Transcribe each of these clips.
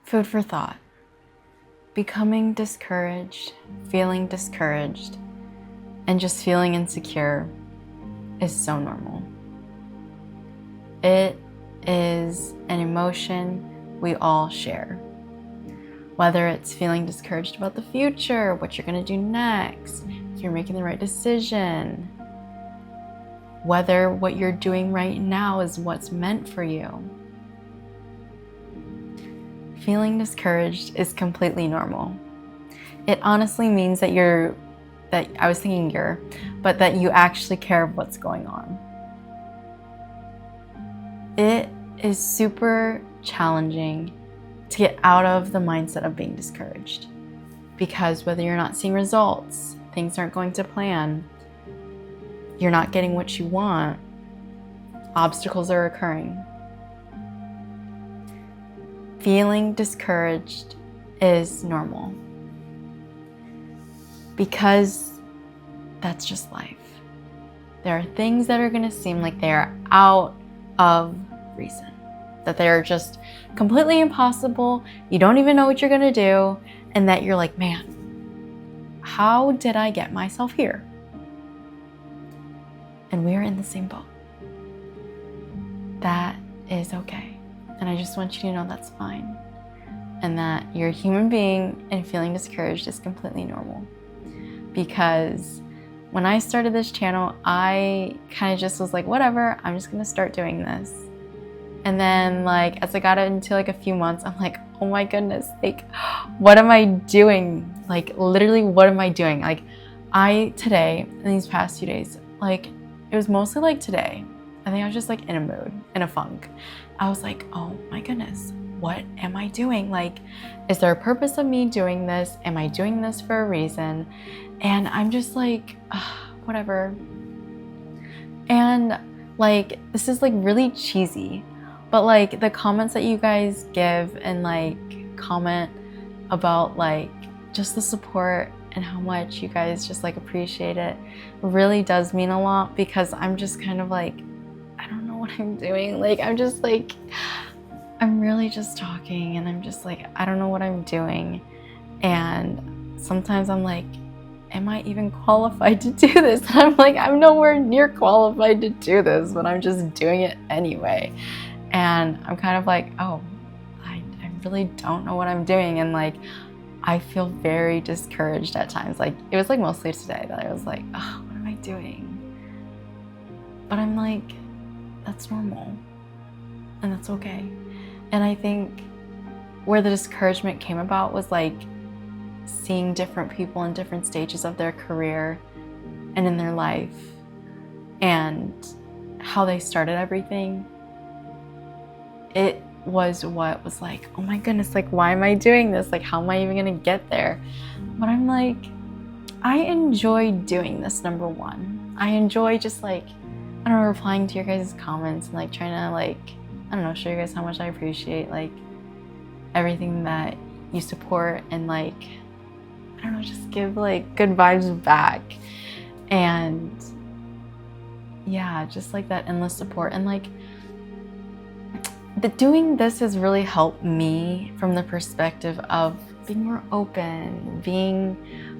Food for thought. Becoming discouraged, feeling discouraged, and just feeling insecure is so normal. It is an emotion we all share. Whether it's feeling discouraged about the future, what you're going to do next, if you're making the right decision, whether what you're doing right now is what's meant for you. Feeling discouraged is completely normal. It honestly means that you actually care of what's going on. It is super challenging to get out of the mindset of being discouraged, because whether you're not seeing results, things aren't going to plan, you're not getting what you want, obstacles are occurring. Feeling discouraged is normal, because that's just life. There are things that are going to seem like they are out of reason, that they are just completely impossible, you don't even know what you're going to do, and that you're like, man, how did I get myself here? And we're in the same boat. That is okay. And I just want you to know that's fine. And that you're a human being, and feeling discouraged is completely normal. Because when I started this channel, I kind of just was like, whatever, I'm just gonna start doing this. And then as I got into a few months, I'm like, oh my goodness, what am I doing? Literally, what am I doing? Today, in these past few days, it was mostly today, I think I was just in a mood, in a funk. I was like, oh my goodness, what am I doing? Is there a purpose of me doing this? Am I doing this for a reason? And I'm just whatever. And this is really cheesy, but the comments that you guys give and comment about just the support and how much you guys just appreciate it really does mean a lot, because I'm just kind of I don't know what I'm doing. I'm really just talking, and I'm just I don't know what I'm doing. And sometimes I'm am I even qualified to do this? And I'm nowhere near qualified to do this, but I'm just doing it anyway. And I'm kind of oh, I really don't know what I'm doing. And I feel very discouraged at times. It was mostly today that I was oh, what am I doing? But I'm that's normal, and that's okay. And I think where the discouragement came about was seeing different people in different stages of their career and in their life, and how they started everything. It was what was oh my goodness, why am I doing this? How am I even gonna get there? But I'm I enjoy doing this, number one. I enjoy just I don't know, replying to your guys' comments and trying to I don't know, show you guys how much I appreciate everything that you support, and I don't know, just give good vibes back. And yeah, just that endless support. And doing this has really helped me from the perspective of being more open, being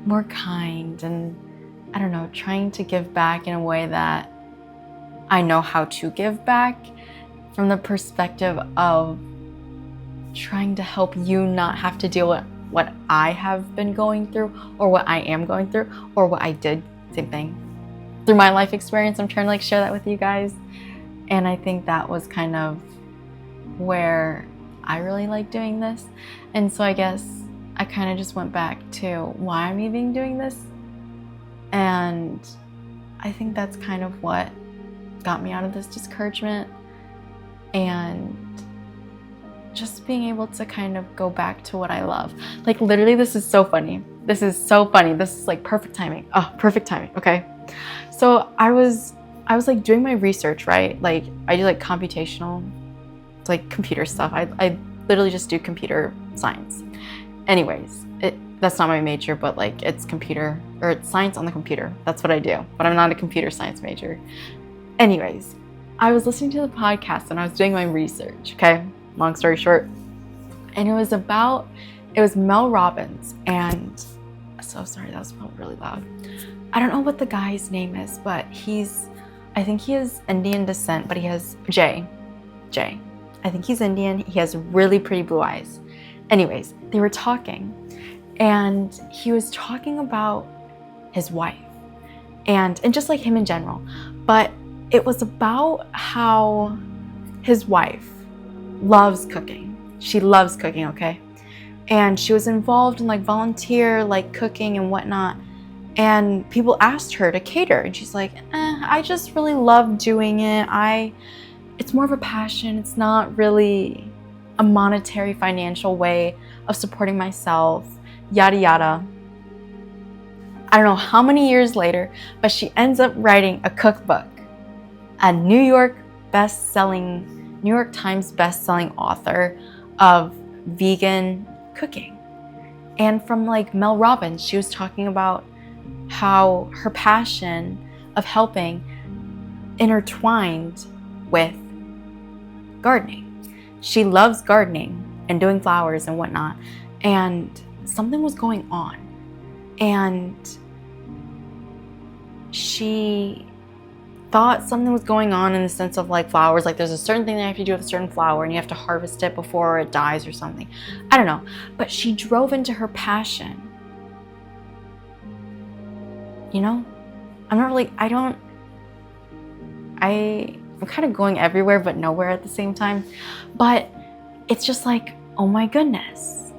more kind, and I don't know, trying to give back in a way that I know how to give back, from the perspective of trying to help you not have to deal with what I have been going through, or what I am going through, or what I did, same thing, through my life experience. I'm trying to share that with you guys. And I think that was kind of where I really like doing this. And so I guess I kind of just went back to why I'm even doing this. And I think that's kind of what got me out of this discouragement, and just being able to kind of go back to what I love. Literally, this is so funny. This is so funny. This is perfect timing. Oh, perfect timing. Okay. So I was doing my research, right? I do computational, it's computer stuff. I literally just do computer science. Anyways, that's not my major, but it's computer, or it's science on the computer. That's what I do, but I'm not a computer science major. Anyways, I was listening to the podcast and I was doing my research, okay? Long story short. And it was Mel Robbins, and so sorry, that was probably really loud. I don't know what the guy's name is, but I think he is Indian descent, but he has Jay. I think he's Indian. He has really pretty blue eyes. Anyways, they were talking, and he was talking about his wife and just like him in general. But it was about how his wife loves cooking. She loves cooking, okay? And she was involved in like volunteer, like cooking and whatnot. And people asked her to cater, and she's like, I just really love doing it. It's more of a passion. It's not really a monetary, financial way of supporting myself, yada, yada. I don't know how many years later, but she ends up writing a cookbook, a New York Times best-selling author of vegan cooking. And from like Mel Robbins, she was talking about how her passion of helping intertwined with gardening. She loves gardening and doing flowers and whatnot, and something was going on, and she thought something was going on in the sense of like flowers, like there's a certain thing that you have to do with a certain flower and you have to harvest it before it dies or something. I don't know, but she drove into her passion. You know, I'm kind of going everywhere but nowhere at the same time. But it's just like, oh my goodness.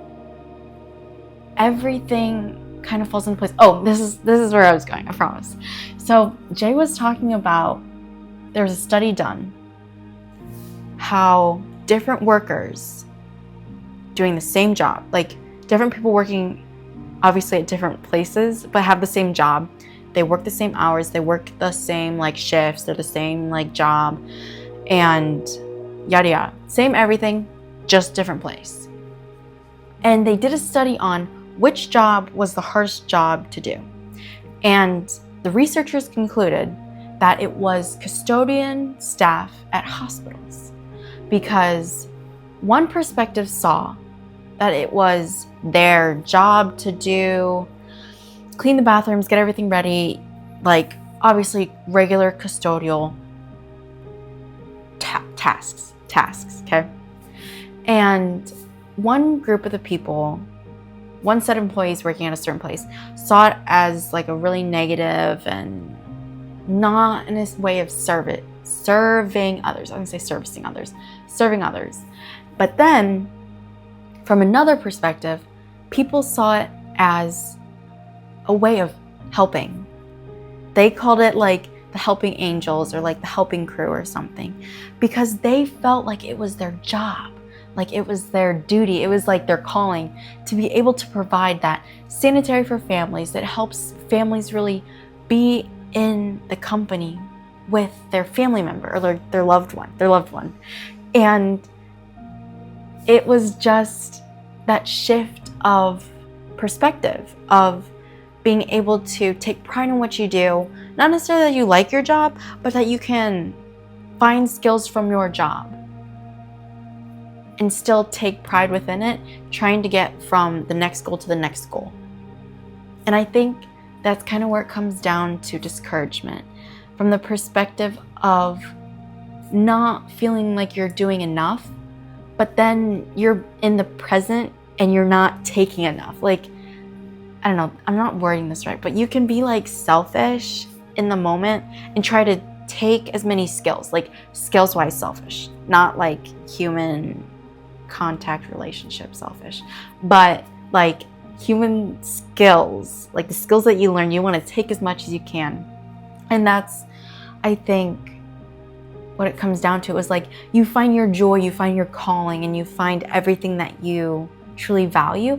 Everything kind of falls into place. Oh, this is where I was going, I promise. So Jay was talking about, there was a study done, how different workers doing the same job, like different people working obviously at different places, but have the same job. They work the same hours, they work the same like shifts, they're the same like job, and yada yada. Same everything, just different place. And they did a study on which job was the hardest job to do. And the researchers concluded that it was custodian staff at hospitals, because one perspective saw that it was their job to do, clean the bathrooms, get everything ready, like obviously regular custodial tasks, okay? And one group of the people, one set of employees working at a certain place, saw it as like a really negative and not in a way of serving others. I was gonna say servicing others, serving others. But then from another perspective, people saw it as a way of helping. They called it like the helping angels or like the helping crew or something, because they felt like it was their job, like it was their duty, it was like their calling to be able to provide that sanitary for families that helps families really be in the company with their family member or their loved one. And it was just that shift of perspective of being able to take pride in what you do, not necessarily that you like your job, but that you can find skills from your job and still take pride within it, trying to get from the next goal to the next goal. And I think that's kind of where it comes down to discouragement, from the perspective of not feeling like you're doing enough, but then you're in the present and you're not taking enough. Like, I don't know, I'm not wording this right, but you can be like selfish in the moment and try to take as many skills, like skills-wise selfish, not like human contact relationship selfish, but like human skills, like the skills that you learn, you want to take as much as you can. And that's, I think, what it comes down to is like you find your joy, you find your calling, and you find everything that you truly value.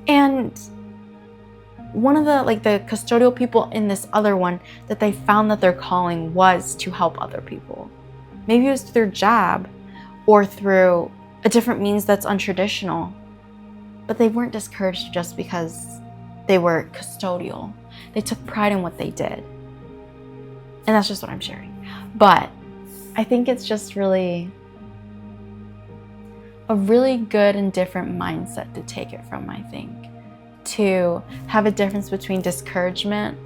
And one of the custodial people in this other one, that they found that their calling was to help other people. Maybe it was through their job or through a different means that's untraditional, but they weren't discouraged just because they were custodial. They took pride in what they did. And that's just what I'm sharing. But I think it's just really a really good and different mindset to take it from, I think. To have a difference between discouragement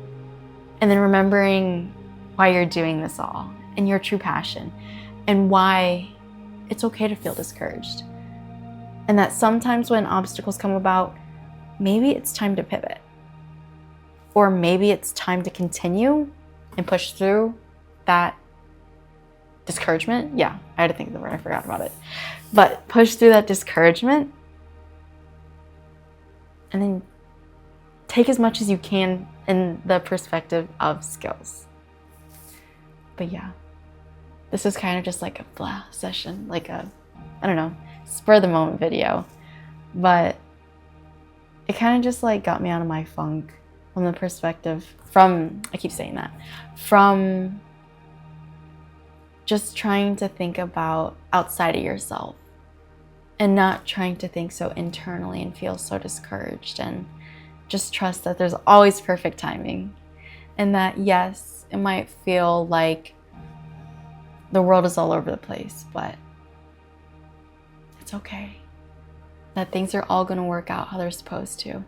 and then remembering why you're doing this all and your true passion and why it's okay to feel discouraged. And that sometimes when obstacles come about, maybe it's time to pivot. Or maybe it's time to continue and push through that discouragement. Yeah, I had to think of the word, I forgot about it. But push through that discouragement and then take as much as you can in the perspective of skills. But yeah, this is kind of just like a blah session, like a, I don't know, spur of the moment video. But it kind of just like got me out of my funk from the perspective, I keep saying that, from just trying to think about outside of yourself and not trying to think so internally and feel so discouraged, and just trust that there's always perfect timing, and that yes, it might feel like the world is all over the place, but it's okay. That things are all going to work out how they're supposed to.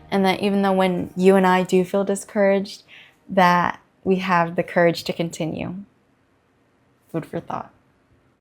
And that even though when you and I do feel discouraged, that we have the courage to continue. Food for thought.